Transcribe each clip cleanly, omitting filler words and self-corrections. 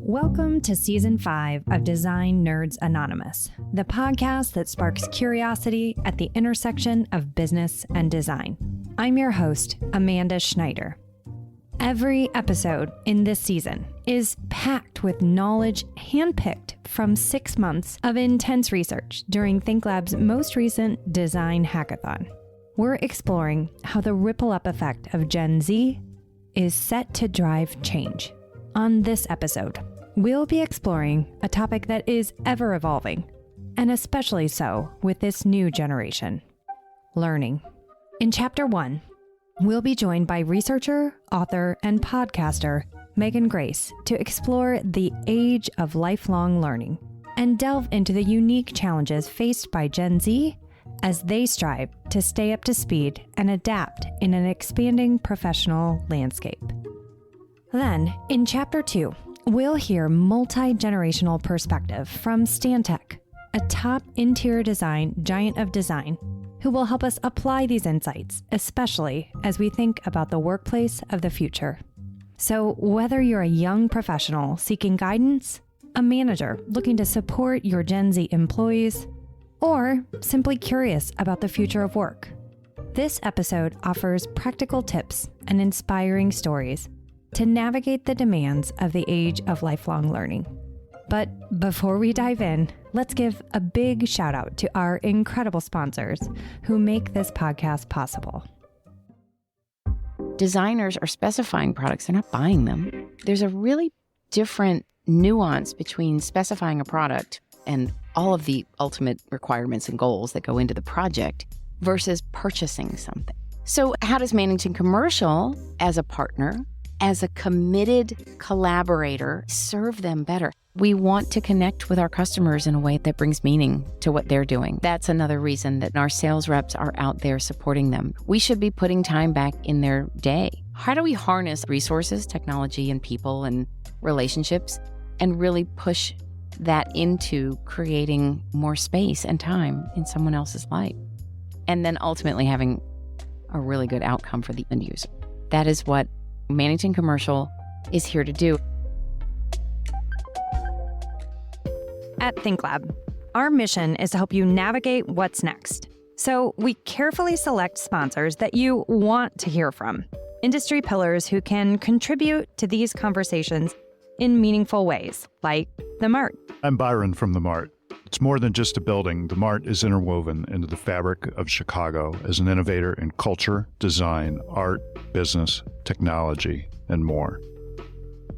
Welcome to Season 5 of Design Nerds Anonymous, the podcast that sparks curiosity at the intersection of business and design. I'm your host, Amanda Schneider. Every episode in this season is packed with knowledge handpicked from 6 months of intense research during ThinkLab's most recent design hackathon. We're exploring how the ripple-up effect of Gen Z is set to drive change. On this episode, we'll be exploring a topic that is ever evolving, and especially so with this new generation: learning. In Chapter 1, we'll be joined by researcher, author, and podcaster Megan Grace to explore the age of lifelong learning and delve into the unique challenges faced by Gen Z as they strive to stay up to speed and adapt in an expanding professional landscape. Then, in Chapter 2, we'll hear multi-generational perspective from Stantec, a top interior design giant of design, who will help us apply these insights, especially as we think about the workplace of the future. So whether you're a young professional seeking guidance, a manager looking to support your Gen Z employees, or simply curious about the future of work, this episode offers practical tips and inspiring stories to navigate the demands of the age of lifelong learning. But before we dive in, let's give a big shout out to our incredible sponsors who make this podcast possible. Designers are specifying products, they're not buying them. There's a really different nuance between specifying a product and all of the ultimate requirements and goals that go into the project versus purchasing something. So how does Managing Commercial, as a partner, as a committed collaborator, serve them better? We want to connect with our customers in a way that brings meaning to what they're doing. That's another reason that our sales reps are out there supporting them. We should be putting time back in their day. How do we harness resources, technology, and people and relationships and really push that into creating more space and time in someone else's life? And then ultimately having a really good outcome for the end user. That is what Managing Commercial is here to do. At ThinkLab, our mission is to help you navigate what's next. So we carefully select sponsors that you want to hear from, industry pillars who can contribute to these conversations in meaningful ways, like the Mart. I'm Byron from the Mart. It's more than just a building. The Mart is interwoven into the fabric of Chicago as an innovator in culture, design, art, business, technology, and more.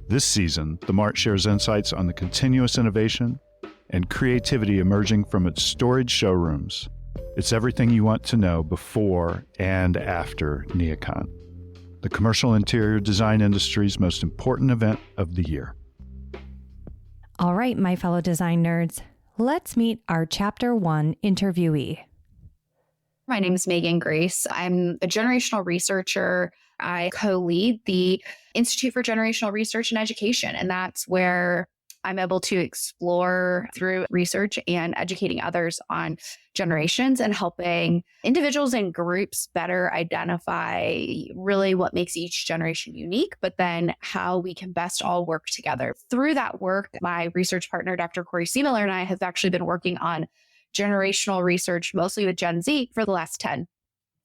This season, the Mart shares insights on the continuous innovation and creativity emerging from its storage showrooms. It's everything you want to know before and after NeoCon, the commercial interior design industry's most important event of the year. All right, my fellow design nerds, let's meet our Chapter 1 interviewee. My name is Megan Grace. I'm a generational researcher. I co-lead the Institute for Generational Research and Education, and that's where I'm able to explore through research and educating others on generations and helping individuals and groups better identify really what makes each generation unique, but then how we can best all work together. Through that work, my research partner, Dr. Corey Seemiller, and I have actually been working on generational research, mostly with Gen Z, for the last 10.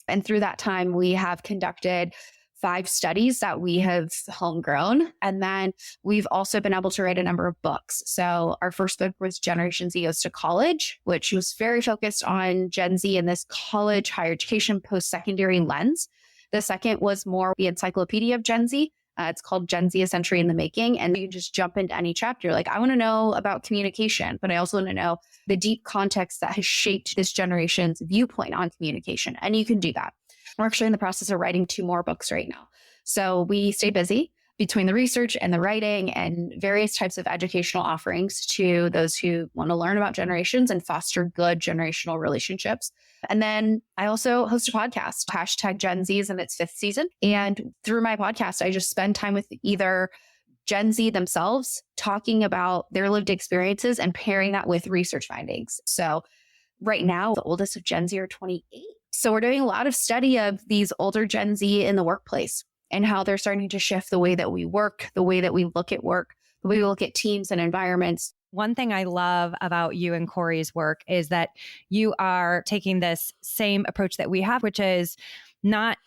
And through that time, we have conducted 5 studies that we have homegrown. And then we've also been able to write a number of books. So our first book was Generation Z Goes to College, which was very focused on Gen Z in this college, higher education, post-secondary lens. The second was more the encyclopedia of Gen Z. It's called Gen Z: A Century in the Making. And you can just jump into any chapter. Like, I want to know about communication, but I also want to know the deep context that has shaped this generation's viewpoint on communication. And you can do that. We're actually in the process of writing 2 more books right now. So we stay busy between the research and the writing and various types of educational offerings to those who want to learn about generations and foster good generational relationships. And then I also host a podcast, hashtag Gen Z is in its 5th season. And through my podcast, I just spend time with either Gen Z themselves talking about their lived experiences and pairing that with research findings. So right now, the oldest of Gen Z are 28. So we're doing a lot of study of these older Gen Z in the workplace and how they're starting to shift the way that we work, the way that we look at work, We look at teams and environments. One thing I love about you and Corey's work is that you are taking this same approach that we have, which is not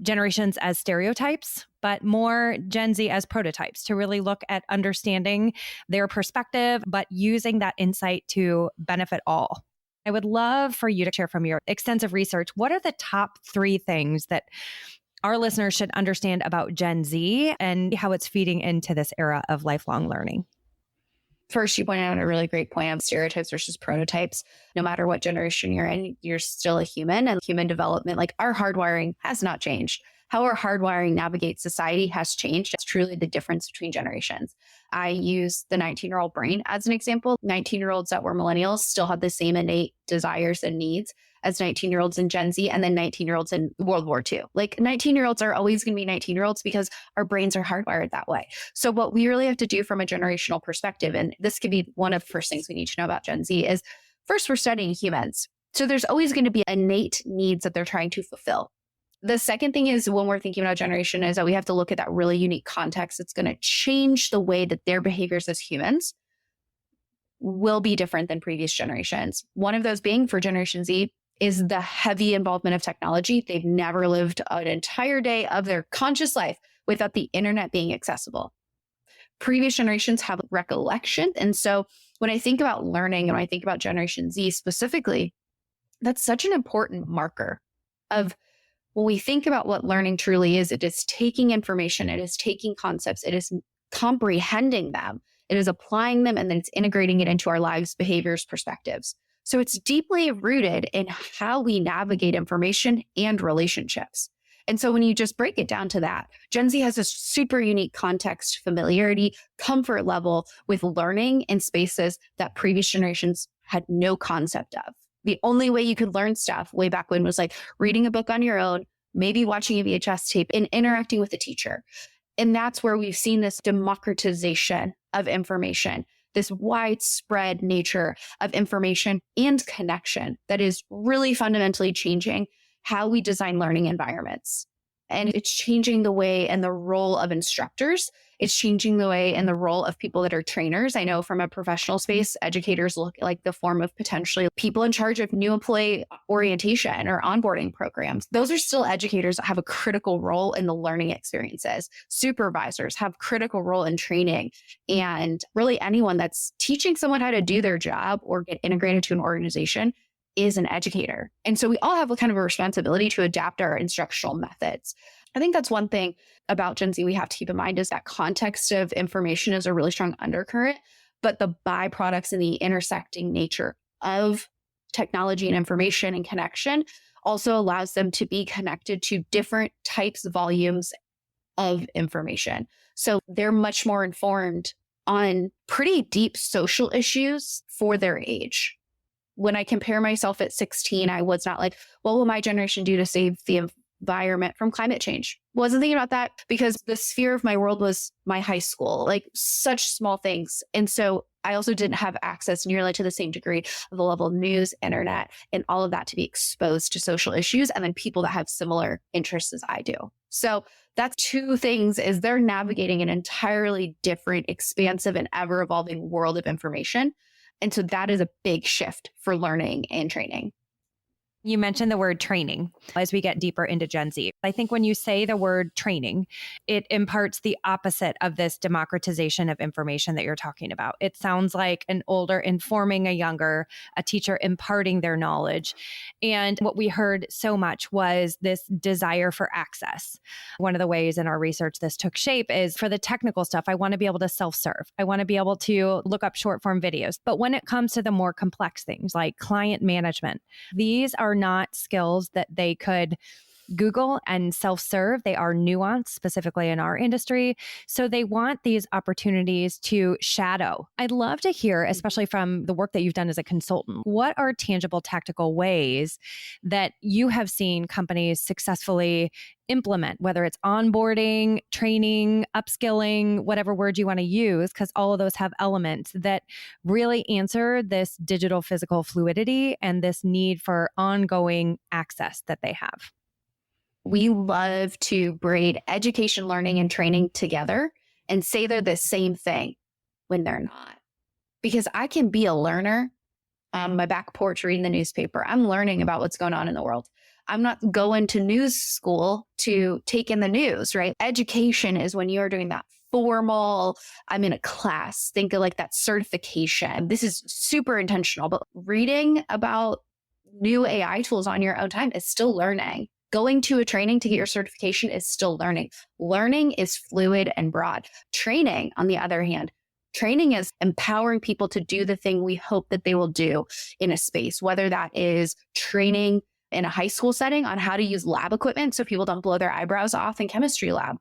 generations as stereotypes, but more Gen Z as prototypes, to really look at understanding their perspective, but using that insight to benefit all. I would love for you to share from your extensive research, what are the top 3 things that our listeners should understand about Gen Z and how it's feeding into this era of lifelong learning? First, you pointed out a really great point of stereotypes versus prototypes. No matter what generation you're in, you're still a human, and human development, like our hardwiring has not changed. How our hardwiring navigates society has changed. It's truly the difference between generations. I use the 19-year-old brain as an example. 19-year-olds that were millennials still had the same innate desires and needs as 19-year-olds in Gen Z and then 19-year-olds in World War II. Like 19-year-olds are always going to be 19-year-olds because our brains are hardwired that way. So what we really have to do from a generational perspective, and this could be one of the first things we need to know about Gen Z, is first, we're studying humans. So there's always going to be innate needs that they're trying to fulfill. The second thing is, when we're thinking about generation, is that we have to look at that really unique context. It's going to change the way that their behaviors as humans will be different than previous generations. One of those being, for Generation Z, is the heavy involvement of technology. They've never lived an entire day of their conscious life without the internet being accessible. Previous generations have recollection. And so when I think about learning and when I think about Generation Z specifically, that's such an important marker of when we think about what learning truly is. It is taking information, it is taking concepts, it is comprehending them, it is applying them, and then it's integrating it into our lives, behaviors, perspectives. So it's deeply rooted in how we navigate information and relationships. And so when you just break it down to that, Gen Z has a super unique context, familiarity, comfort level with learning in spaces that previous generations had no concept of. The only way you could learn stuff way back when was like reading a book on your own, maybe watching a VHS tape, and interacting with a teacher. And that's where we've seen this democratization of information, this widespread nature of information and connection that is really fundamentally changing how we design learning environments. And it's changing the way and the role of instructors. It's changing the way and the role of people that are trainers. I know from a professional space, educators look like the form of potentially people in charge of new employee orientation or onboarding programs. Those are still educators that have a critical role in the learning experiences. Supervisors have critical role in training. And really anyone that's teaching someone how to do their job or get integrated to an organization is an educator. And so we all have a kind of a responsibility to adapt our instructional methods. I think that's one thing about Gen Z we have to keep in mind, is that context of information is a really strong undercurrent, but the byproducts and the intersecting nature of technology and information and connection also allows them to be connected to different types, volumes of information. So they're much more informed on pretty deep social issues for their age. When I compare myself at 16, I was not like, what will my generation do to save the environment from climate change? Wasn't thinking about that because the sphere of my world was my high school, like such small things. And so I also didn't have access nearly to the same degree of the level of news, internet, and all of that to be exposed to social issues and then people that have similar interests as I do. So that's two things, is they're navigating an entirely different, expansive, and ever evolving world of information. And so that is a big shift for learning and training. You mentioned the word training as we get deeper into Gen Z. I think when you say the word training, it imparts the opposite of this democratization of information that you're talking about. It sounds like an older informing a younger, a teacher imparting their knowledge. And what we heard so much was this desire for access. One of the ways in our research this took shape is, for the technical stuff, I want to be able to self-serve. I want to be able to look up short form videos. But when it comes to the more complex things like client management, these are not skills that they could Google and self-serve. They are nuanced, specifically in our industry. So they want these opportunities to shadow. I'd love to hear, especially from the work that you've done as a consultant, what are tangible tactical ways that you have seen companies successfully implement, whether it's onboarding, training, upskilling, whatever word you want to use, because all of those have elements that really answer this digital physical fluidity and this need for ongoing access that they have. We love to braid education, learning, and training together and say they're the same thing. when they're not. Because I can be a learner on my back porch reading the newspaper. I'm learning about what's going on in the world. I'm not going to news school to take in the news, right? Education is when you're doing that formal, I'm in a class, think of like that certification. This is super intentional, but reading about new AI tools on your own time is still learning. Going to a training to get your certification is still learning. Learning is fluid and broad. Training, on the other hand, training is empowering people to do the thing we hope that they will do in a space, whether that is training in a high school setting on how to use lab equipment so people don't blow their eyebrows off in chemistry lab.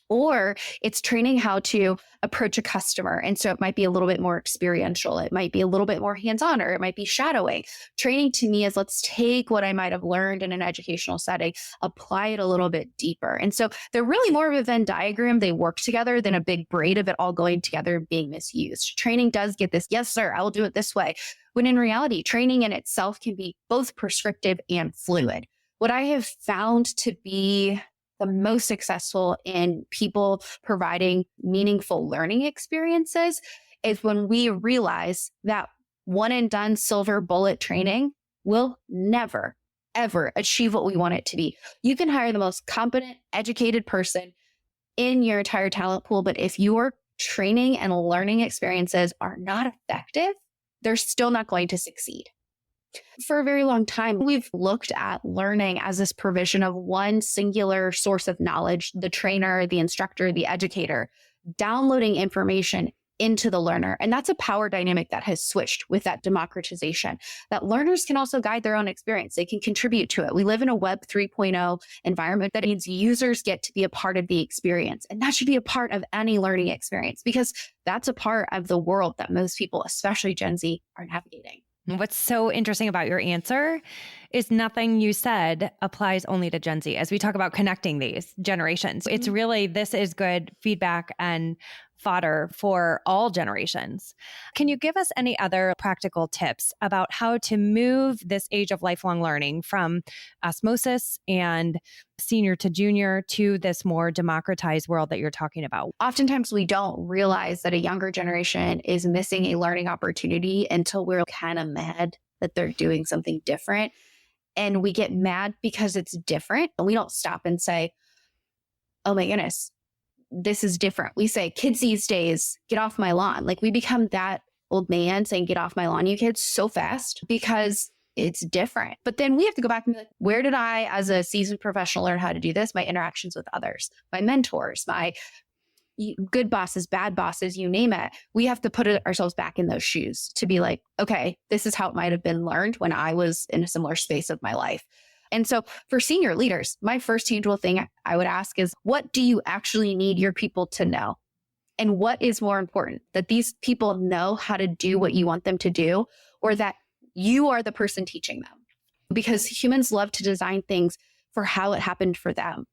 Or it's training how to approach a customer. And so it might be a little bit more experiential. It might be a little bit more hands-on, or it might be shadowing. Training to me is let's take what I might have learned in an educational setting, apply it a little bit deeper. And so they're really more of a Venn diagram. They work together than a big braid of it all going together and being misused. Training does get this, yes, sir, I will do it this way. When in reality, training in itself can be both prescriptive and fluid. What I have found to be the most successful in people providing meaningful learning experiences is when we realize that one and done silver bullet training will never, ever achieve what we want it to be. You can hire the most competent, educated person in your entire talent pool, but if your training and learning experiences are not effective, they're still not going to succeed. For a very long time, we've looked at learning as this provision of one singular source of knowledge, the trainer, the instructor, the educator, downloading information into the learner. And that's a power dynamic that has switched with that democratization, that learners can also guide their own experience. They can contribute to it. We live in a Web 3.0 environment that means users get to be a part of the experience. And that should be a part of any learning experience because that's a part of the world that most people, especially Gen Z, are navigating. What's so interesting about your answer is nothing you said applies only to Gen Z. As we talk about connecting these generations, it's really, this is good feedback and fodder for all generations. Can you give us any other practical tips about how to move this age of lifelong learning from osmosis and senior to junior to this more democratized world that you're talking about? Oftentimes we don't realize that a younger generation is missing a learning opportunity until we're kind of mad that they're doing something different. And we get mad because it's different. And we don't stop and say, oh my goodness, this is different. We say, kids these days, get off my lawn. Like we become that old man saying, get off my lawn, you kids, so fast because it's different. But then we have to go back and be like, where did I, as a seasoned professional, learn how to do this? My interactions with others, my mentors, my good bosses, bad bosses, you name it. We have to put ourselves back in those shoes to be like, okay, this is how it might have been learned when I was in a similar space of my life. And so for senior leaders, my first tangible thing I would ask is, what do you actually need your people to know? And what is more important, that these people know how to do what you want them to do, or that you are the person teaching them? Because humans love to design things for how it happened for them,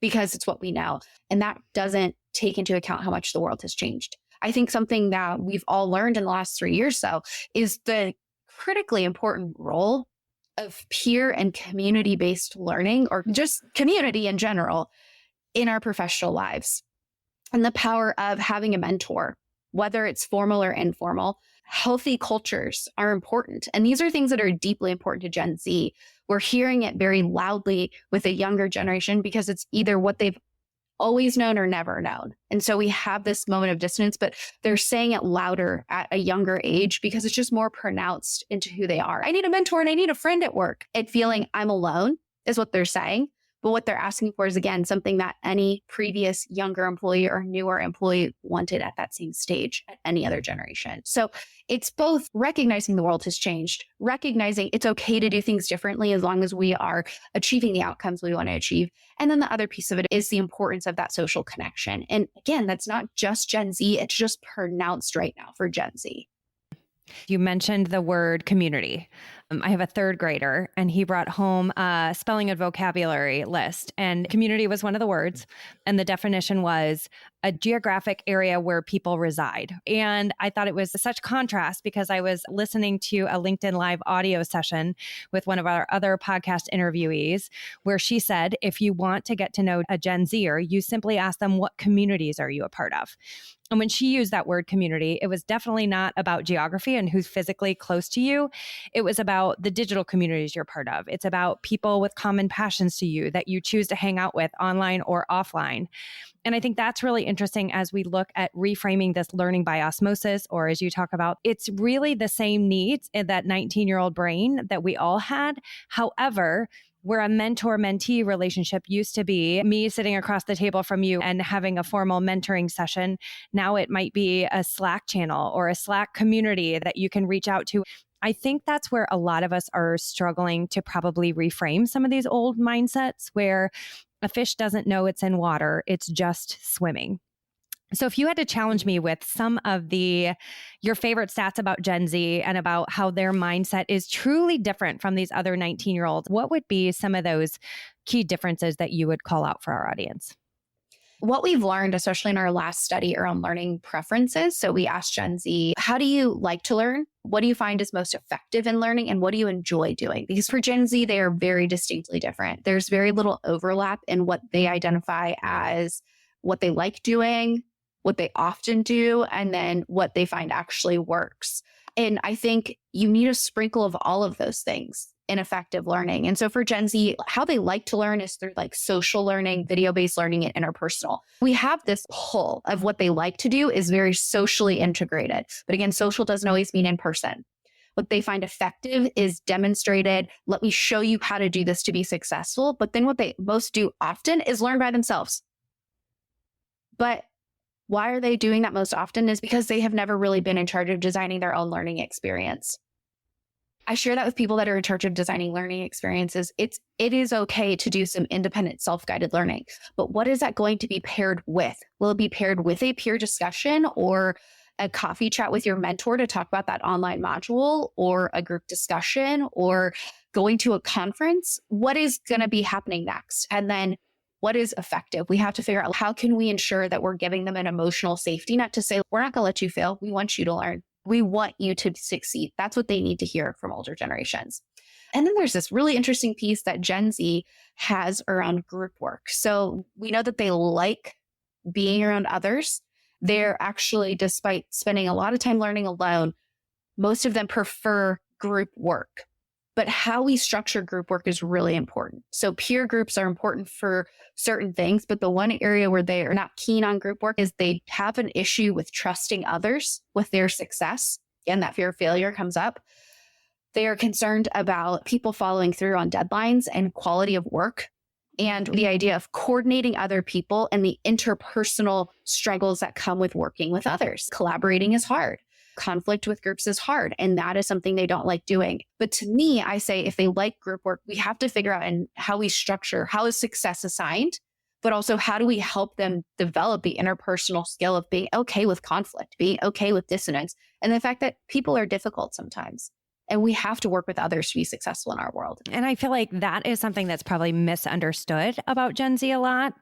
because it's what we know. And that doesn't take into account how much the world has changed. I think something that we've all learned in the last 3 years so is the critically important role of peer and community-based learning, or just community in general, in our professional lives. And the power of having a mentor, whether it's formal or informal. Healthy cultures are important. And these are things that are deeply important to Gen Z. We're hearing it very loudly with a younger generation because it's either what they've always known or never known. And so we have this moment of dissonance, but they're saying it louder at a younger age because it's just more pronounced into who they are. I need a mentor and I need a friend at work. And feeling I'm alone is what they're saying. But what they're asking for is, again, something that any previous younger employee or newer employee wanted at that same stage at any other generation. So it's both recognizing the world has changed, recognizing it's okay to do things differently as long as we are achieving the outcomes we want to achieve. And then the other piece of it is the importance of that social connection. And again, that's not just Gen Z, it's just pronounced right now for Gen Z. You mentioned the word community. I have a third grader, and he brought home a spelling and vocabulary list, and community was one of the words. And the definition was a geographic area where people reside. And I thought it was such contrast because I was listening to a LinkedIn Live audio session with one of our other podcast interviewees, where she said, if you want to get to know a Gen Zer, you simply ask them, what communities are you a part of? And when she used that word community, it was definitely not about geography and who's physically close to you. It was about the digital communities you're part of. It's about people with common passions to you that you choose to hang out with online or offline. And I think that's really interesting as we look at reframing this learning by osmosis, or as you talk about, it's really the same needs in that 19-year-old brain that we all had. However, where a mentor-mentee relationship used to be me sitting across the table from you and having a formal mentoring session, now it might be a Slack channel or a Slack community that you can reach out to. I think that's where a lot of us are struggling to probably reframe some of these old mindsets where a fish doesn't know it's in water, it's just swimming. So if you had to challenge me with some of your favorite stats about Gen Z and about how their mindset is truly different from these other 19-year-olds, what would be some of those key differences that you would call out for our audience? What we've learned, especially in our last study around learning preferences. So we asked Gen Z, how do you like to learn? What do you find is most effective in learning? And what do you enjoy doing? Because for Gen Z, they are very distinctly different. There's very little overlap in what they identify as what they like doing, what they often do, and then what they find actually works. And I think you need a sprinkle of all of those things in effective learning. And so for Gen Z, how they like to learn is through like social learning, video-based learning, and interpersonal. We have this pull of what they like to do is very socially integrated. But again, social doesn't always mean in person. What they find effective is demonstrated. Let me show you how to do this to be successful. But then what they most do often is learn by themselves. But why are they doing that most often is because they have never really been in charge of designing their own learning experience. I share that with people that are in charge of designing learning experiences. It is okay to do some independent self-guided learning, but what is that going to be paired with? Will it be paired with a peer discussion or a coffee chat with your mentor to talk about that online module, or a group discussion, or going to a conference? What is going to be happening next? And then what is effective? We have to figure out how can we ensure that we're giving them an emotional safety net to say, we're not going to let you fail. We want you to learn. We want you to succeed. That's what they need to hear from older generations. And then there's this really interesting piece that Gen Z has around group work. So we know that they like being around others. They're actually, despite spending a lot of time learning alone, most of them prefer group work. But how we structure group work is really important. So peer groups are important for certain things, but the one area where they are not keen on group work is they have an issue with trusting others with their success. And that fear of failure comes up. They are concerned about people following through on deadlines and quality of work, and the idea of coordinating other people and the interpersonal struggles that come with working with others. Collaborating is hard. Conflict with groups is hard, and that is something they don't like doing. But to me, I say if they like group work, we have to figure out how we structure, how is success assigned, but also how do we help them develop the interpersonal skill of being okay with conflict, being okay with dissonance, and the fact that people are difficult sometimes. And we have to work with others to be successful in our world. And I feel like that is something that's probably misunderstood about Gen Z a lot.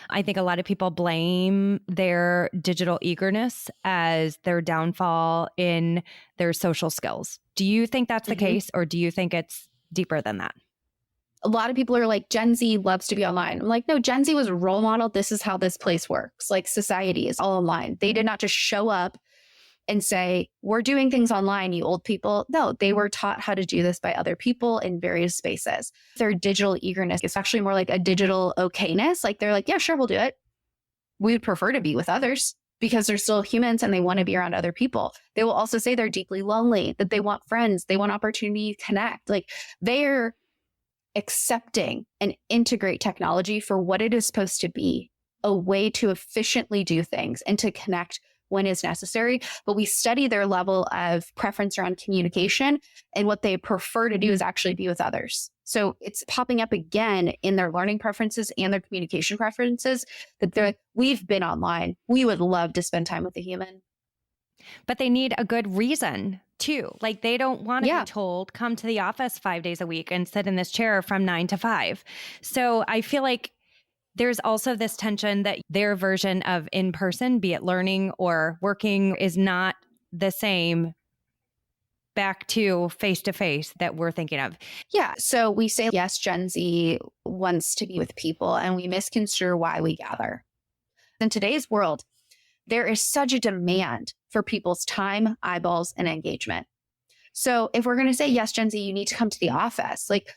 I think a lot of people blame their digital eagerness as their downfall in their social skills. Do you think that's the case, or do you think it's deeper than that? A lot of people are like, Gen Z loves to be online. I'm like, no, Gen Z was a role model. This is how this place works. Like society is all online. They did not just show up and say, we're doing things online, you old people. No, they were taught how to do this by other people in various spaces. Their digital eagerness is actually more like a digital okayness. Like they're like, yeah, sure, we'll do it. We would prefer to be with others because they're still humans and they want to be around other people. They will also say they're deeply lonely, that they want friends, they want opportunity to connect. Like they're accepting and integrate technology for what it is supposed to be, a way to efficiently do things and to connect when is necessary. But we study their level of preference around communication, and what they prefer to do is actually be with others. So it's popping up again in their learning preferences and their communication preferences that we've been online. We would love to spend time with a human. But they need a good reason too. Like they don't want to Yeah. be told, come to the office 5 days a week and sit in this chair from 9 to 5. So I feel like there's also this tension that their version of in-person, be it learning or working, is not the same back to face-to-face that we're thinking of. Yeah. So we say, yes, Gen Z wants to be with people, and we misconstrue why we gather. In today's world, there is such a demand for people's time, eyeballs, and engagement. So if we're going to say, yes, Gen Z, you need to come to the office, like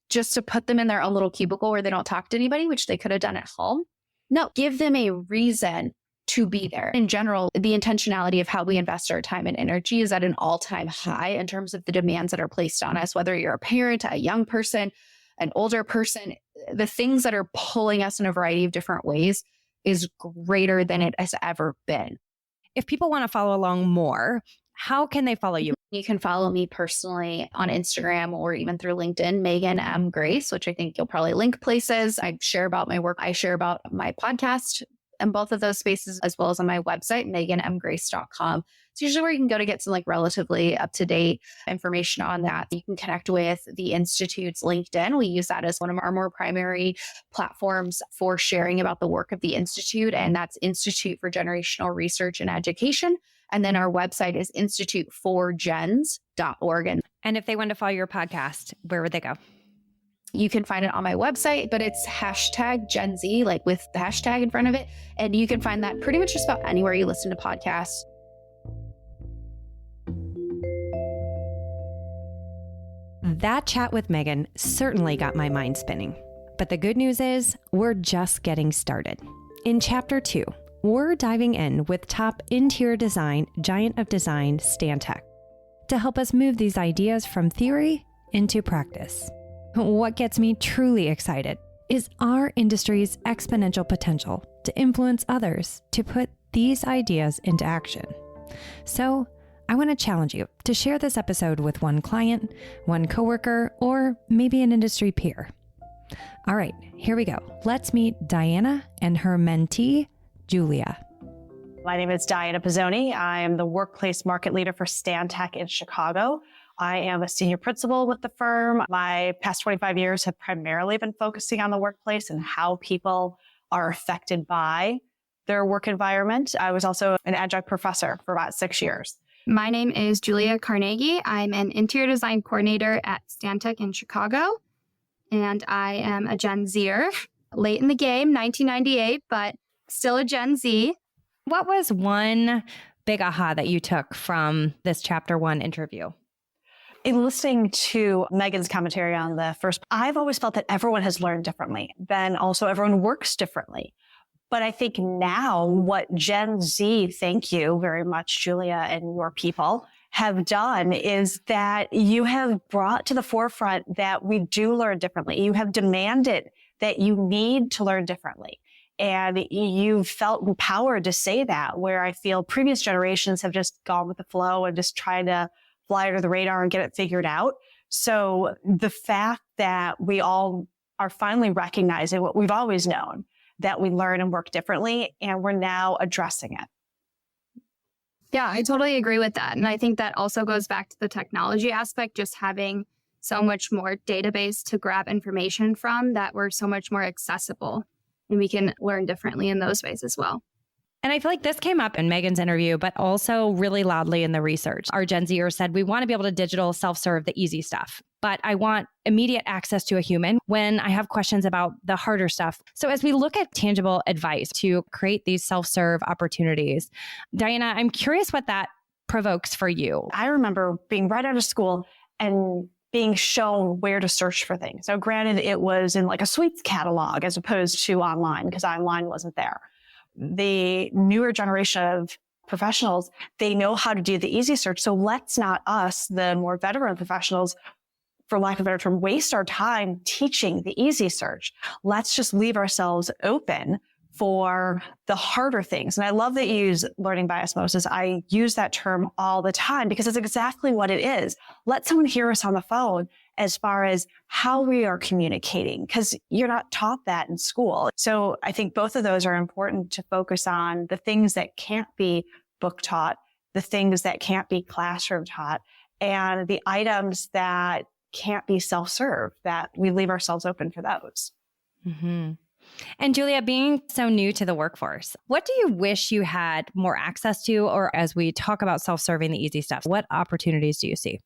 just to put them in their own little cubicle where they don't talk to anybody, which they could have done at home. No, give them a reason to be there. In general, the intentionality of how we invest our time and energy is at an all-time high in terms of the demands that are placed on us, whether you're a parent, a young person, an older person. The things that are pulling us in a variety of different ways is greater than it has ever been. If people want to follow along more, how can they follow you? You can follow me personally on Instagram or even through LinkedIn, Megan M. Grace, which I think you'll probably link places. I share about my work. I share about my podcast in both of those spaces, as well as on my website, meganmgrace.com. It's usually where you can go to get some like relatively up-to-date information on that. You can connect with the Institute's LinkedIn. We use that as one of our more primary platforms for sharing about the work of the Institute, and that's Institute for Generational Research and Education. And then our website is instituteforgens.org. And if they want to follow your podcast, where would they go? You can find it on my website, but it's hashtag Gen Z, like with the hashtag in front of it. And you can find that pretty much just about anywhere you listen to podcasts. That chat with Megan certainly got my mind spinning. But the good news is we're just getting started. In Chapter 2, we're diving in with top interior design giant of design, Stantec, to help us move these ideas from theory into practice. What gets me truly excited is our industry's exponential potential to influence others to put these ideas into action. So I want to challenge you to share this episode with one client, one coworker, or maybe an industry peer. All right, here we go. Let's meet Diana and her mentee, Julia. My name is Diana Pizzoni. I am the workplace market leader for Stantec in Chicago. I am a senior principal with the firm. My past 25 years have primarily been focusing on the workplace and how people are affected by their work environment. I was also an adjunct professor for about 6 years. My name is Julia Carnegie. I'm an interior design coordinator at Stantec in Chicago, and I am a Gen Zer. Late in the game, 1998, but still a Gen Z. What was one big aha that you took from this Chapter 1 interview? In listening to Megan's commentary on the first, I've always felt that everyone has learned differently. Then also everyone works differently. But I think now what Gen Z, thank you very much, Julia, and your people have done is that you have brought to the forefront that we do learn differently. You have demanded that you need to learn differently. And you felt empowered to say that, where I feel previous generations have just gone with the flow and just tried to fly under the radar and get it figured out. So the fact that we all are finally recognizing what we've always known, that we learn and work differently, and we're now addressing it. Yeah, I totally agree with that. And I think that also goes back to the technology aspect, just having so much more database to grab information from, that we're so much more accessible and we can learn differently in those ways as well. And I feel like this came up in Megan's interview, but also really loudly in the research. Our Gen Zers said, we want to be able to digital self-serve the easy stuff, but I want immediate access to a human when I have questions about the harder stuff. So as we look at tangible advice to create these self-serve opportunities, Diana, I'm curious what that provokes for you. I remember being right out of school and being shown where to search for things. So granted, it was in like a sweets catalog as opposed to online, because online wasn't there. The newer generation of professionals, they know how to do the easy search. So let's not us, the more veteran professionals, for lack of a better term, waste our time teaching the easy search. Let's just leave ourselves open for the harder things. And I love that you use learning by osmosis. I use that term all the time because it's exactly what it is. Let someone hear us on the phone as far as how we are communicating, because you're not taught that in school. So I think both of those are important to focus on, the things that can't be book taught the things that can't be classroom taught, and the items that can't be self-serve, that we leave ourselves open for those. Mm-hmm. And Julia, being so new to the workforce, what do you wish you had more access to? Or as we talk about self-serving, the easy stuff, what opportunities do you see?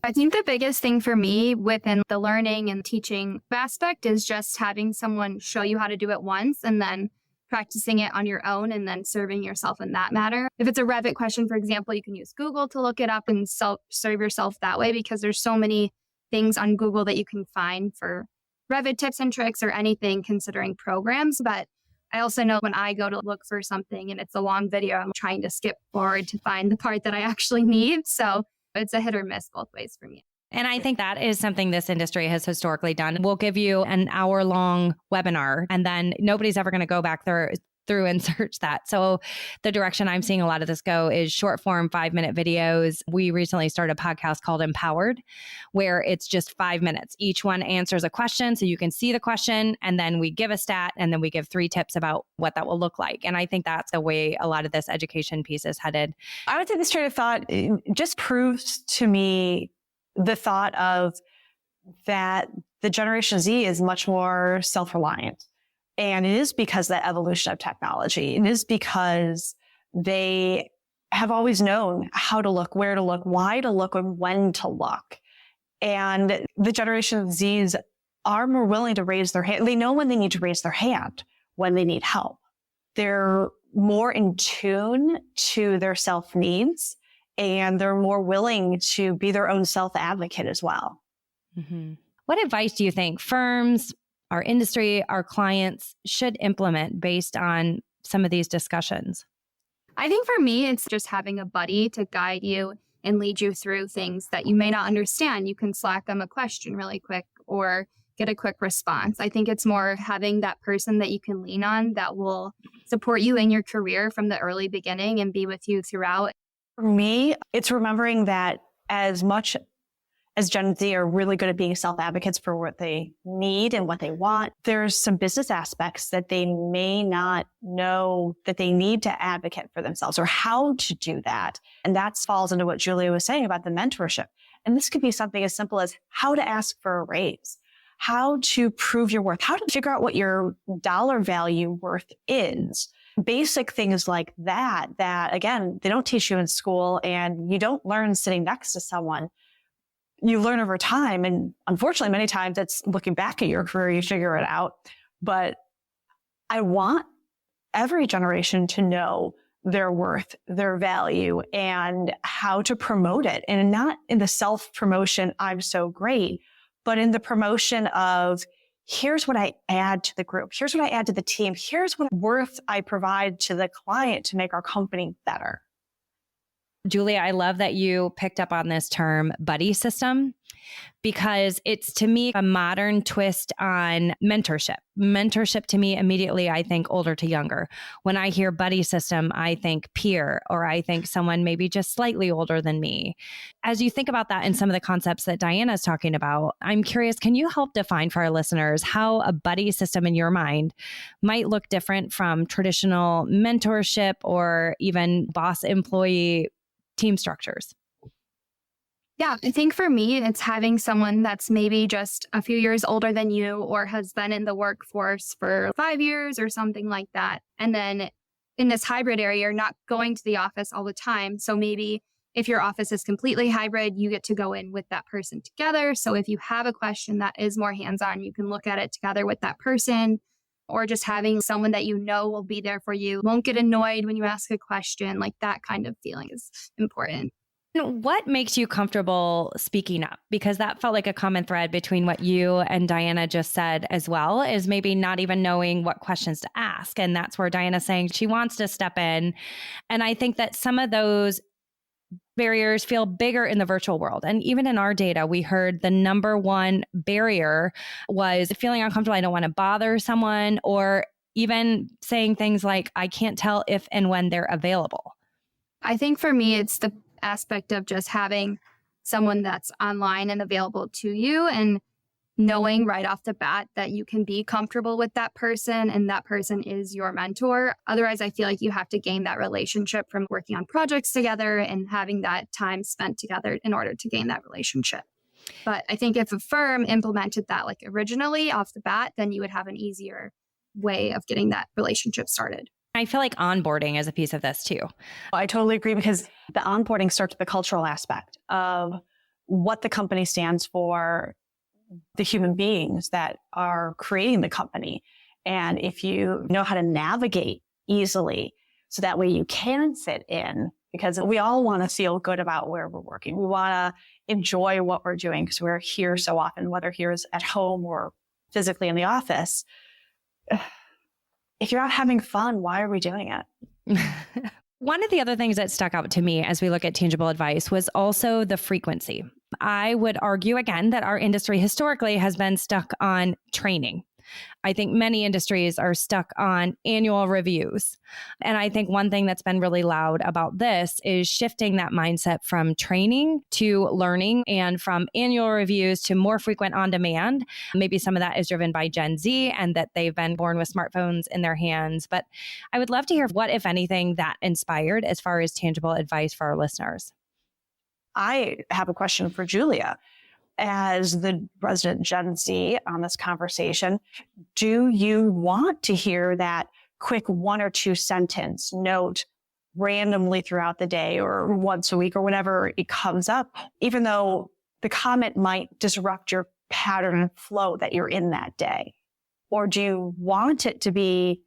I think the biggest thing for me within the learning and teaching aspect is just having someone show you how to do it once and then practicing it on your own and then serving yourself in that matter. If it's a Revit question, for example, you can use Google to look it up and serve yourself that way, because there's so many things on Google that you can find for Revit tips and tricks or anything considering programs. But I also know when I go to look for something and it's a long video, I'm trying to skip forward to find the part that I actually need. So it's a hit or miss both ways for me. And I think that is something this industry has historically done. We'll give you an hour-long webinar, and then nobody's ever going to go back through and search that. So the direction I'm seeing a lot of this go is short form 5-minute videos. We recently started a podcast called Empowered, where it's just 5 minutes. Each one answers a question so you can see the question, and then we give a stat, and then we give 3 tips about what that will look like. And I think that's the way a lot of this education piece is headed. I would say this train of thought just proves to me the thought of that the Generation Z is much more self-reliant. And it is because of the evolution of technology. It is because they have always known how to look, where to look, why to look, and when to look. And the Generation Zs are more willing to raise their hand. They know when they need to raise their hand, when they need help. They're more in tune to their self-needs, and they're more willing to be their own self-advocate as well. Mm-hmm. What advice do you think firms, our industry, our clients should implement based on some of these discussions? I think for me, it's just having a buddy to guide you and lead you through things that you may not understand. You can Slack them a question really quick or get a quick response. I think it's more having that person that you can lean on that will support you in your career from the early beginning and be with you throughout. For me, it's remembering that as much as Gen Z are really good at being self-advocates for what they need and what they want, there's some business aspects that they may not know that they need to advocate for themselves or how to do that. And that falls into what Julia was saying about the mentorship. And this could be something as simple as how to ask for a raise, how to prove your worth, how to figure out what your dollar value worth is. Basic things like that again, they don't teach you in school, and you don't learn sitting next to someone. You learn over time. And unfortunately, many times it's looking back at your career, you figure it out. But I want every generation to know their worth, their value, and how to promote it. And not in the self-promotion, I'm so great, but in the promotion of, here's what I add to the group. Here's what I add to the team. Here's what worth I provide to the client to make our company better. Julia, I love that you picked up on this term buddy system, because it's, to me, a modern twist on mentorship. Mentorship to me, immediately, I think older to younger. When I hear buddy system, I think peer, or I think someone maybe just slightly older than me. As you think about that and some of the concepts that Diana's talking about, I'm curious, can you help define for our listeners how a buddy system in your mind might look different from traditional mentorship or even boss-employee team structures? Yeah, I think for me, it's having someone that's maybe just a few years older than you or has been in the workforce for 5 years or something like that. And then in this hybrid area, you're not going to the office all the time. So maybe if your office is completely hybrid, you get to go in with that person together. So if you have a question that is more hands-on, you can look at it together with that person. Or just having someone that you know will be there for you, won't get annoyed when you ask a question. Like, that kind of feeling is important. What makes you comfortable speaking up? Because that felt like a common thread between what you and Diana just said as well, is maybe not even knowing what questions to ask. And that's where Diana's saying she wants to step in. And I think that some of those barriers feel bigger in the virtual world. And even in our data, we heard the number one barrier was feeling uncomfortable. I don't want to bother someone, or even saying things like, I can't tell if and when they're available. I think for me, it's the aspect of just having someone that's online and available to you. And knowing right off the bat that you can be comfortable with that person and that person is your mentor. Otherwise, I feel like you have to gain that relationship from working on projects together and having that time spent together in order to gain that relationship. But I think if a firm implemented that like originally off the bat, then you would have an easier way of getting that relationship started. I feel like onboarding is a piece of this too. I totally agree, because the onboarding starts with the cultural aspect of what the company stands for, the human beings that are creating the company. And if you know how to navigate easily, so that way you can fit in, because we all want to feel good about where we're working. We want to enjoy what we're doing because we're here so often, whether here is at home or physically in the office. If you're not having fun, why are we doing it? One of the other things that stuck out to me as we look at tangible advice was also the frequency. I would argue again that our industry historically has been stuck on training. I think many industries are stuck on annual reviews. And I think one thing that's been really loud about this is shifting that mindset from training to learning, and from annual reviews to more frequent on demand. Maybe some of that is driven by Gen Z and that they've been born with smartphones in their hands. But I would love to hear what, if anything, that inspired as far as tangible advice for our listeners. I have a question for Julia. As the resident Gen Z on this conversation, do you want to hear that quick 1 or 2 sentence note randomly throughout the day or once a week or whenever it comes up, even though the comment might disrupt your pattern and flow that you're in that day? Or do you want it to be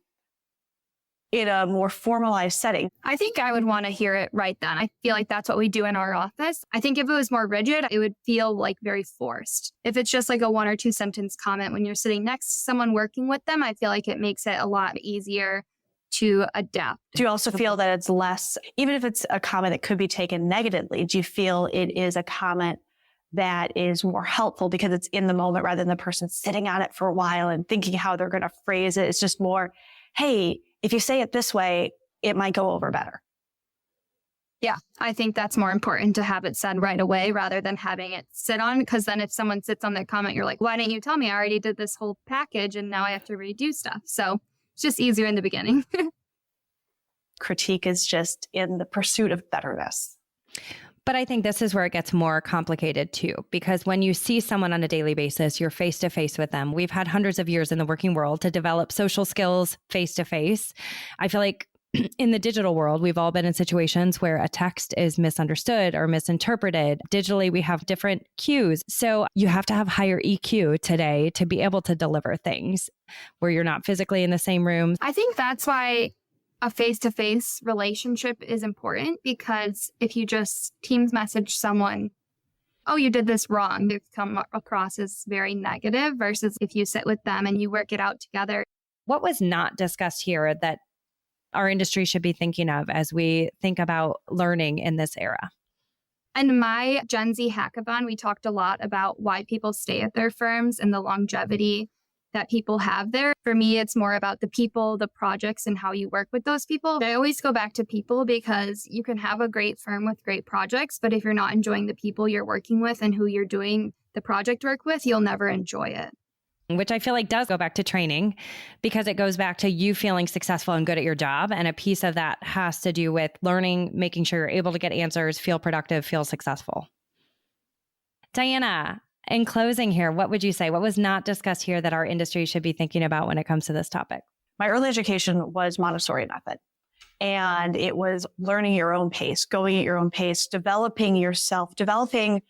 in a more formalized setting? I think I would want to hear it right then. I feel like that's what we do in our office. I think if it was more rigid, it would feel like very forced. If it's just like a 1 or 2 sentence comment when you're sitting next to someone working with them, I feel like it makes it a lot easier to adapt. Do you also feel that it's less, even if it's a comment that could be taken negatively, do you feel it is a comment that is more helpful because it's in the moment rather than the person sitting on it for a while and thinking how they're going to phrase it? It's just more, hey, if you say it this way, it might go over better. Yeah, I think that's more important to have it said right away rather than having it sit on. Because then if someone sits on that comment, you're like, why didn't you tell me? I already did this whole package and now I have to redo stuff. So it's just easier in the beginning. Critique is just in the pursuit of betterness. But I think this is where it gets more complicated too, because when you see someone on a daily basis, you're face to face with them. We've had hundreds of years in the working world to develop social skills face to face. I feel like in the digital world, we've all been in situations where a text is misunderstood or misinterpreted. Digitally, we have different cues. So you have to have higher EQ today to be able to deliver things where you're not physically in the same room. I think that's why a face-to-face relationship is important, because if you just Teams message someone, oh, you did this wrong, it come across as very negative versus if you sit with them and you work it out together. What was not discussed here that our industry should be thinking of as we think about learning in this era? In my Gen Z hackathon, we talked a lot about why people stay at their firms and the longevity that people have there. For me, it's more about the people, the projects, and how you work with those people. I always go back to people because you can have a great firm with great projects, but if you're not enjoying the people you're working with and who you're doing the project work with, you'll never enjoy it. Which I feel like does go back to training, because it goes back to you feeling successful and good at your job. And a piece of that has to do with learning, making sure you're able to get answers, feel productive, feel successful. Diana, in closing here, what would you say? What was not discussed here that our industry should be thinking about when it comes to this topic? My early education was Montessori method. And it was learning your own pace, going at your own pace, developing yourself, developing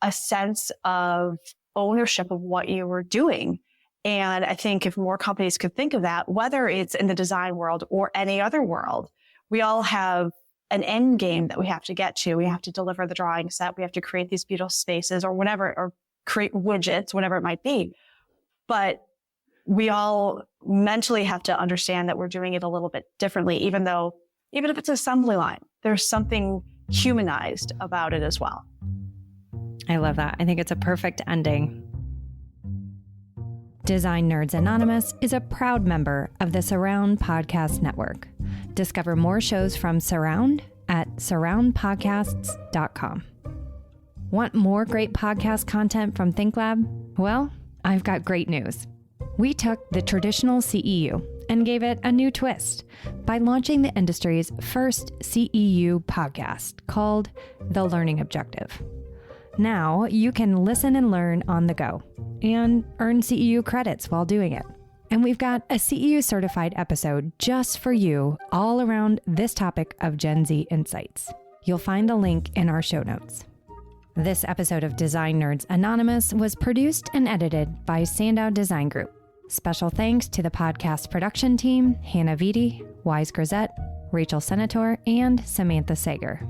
a sense of ownership of what you were doing. And I think if more companies could think of that, whether it's in the design world or any other world, we all have an end game that we have to get to. We have to deliver the drawing set. We have to create these beautiful spaces or whatever, or create widgets, whatever it might be. But we all mentally have to understand that we're doing it a little bit differently, even if it's assembly line, there's something humanized about it as well. I love that. I think it's a perfect ending. Design Nerds Anonymous is a proud member of the Surround Podcast Network. Discover more shows from Surround at surroundpodcasts.com. Want more great podcast content from ThinkLab? Well, I've got great news. We took the traditional CEU and gave it a new twist by launching the industry's first CEU podcast called The Learning Objective. Now you can listen and learn on the go and earn CEU credits while doing it. And we've got a CEU certified episode just for you all around this topic of Gen Z insights. You'll find the link in our show notes. This episode of Design Nerds Anonymous was produced and edited by Sandow Design Group. Special thanks to the podcast production team, Hannah Vitti, Wise Grisette, Rachel Senator, and Samantha Sager.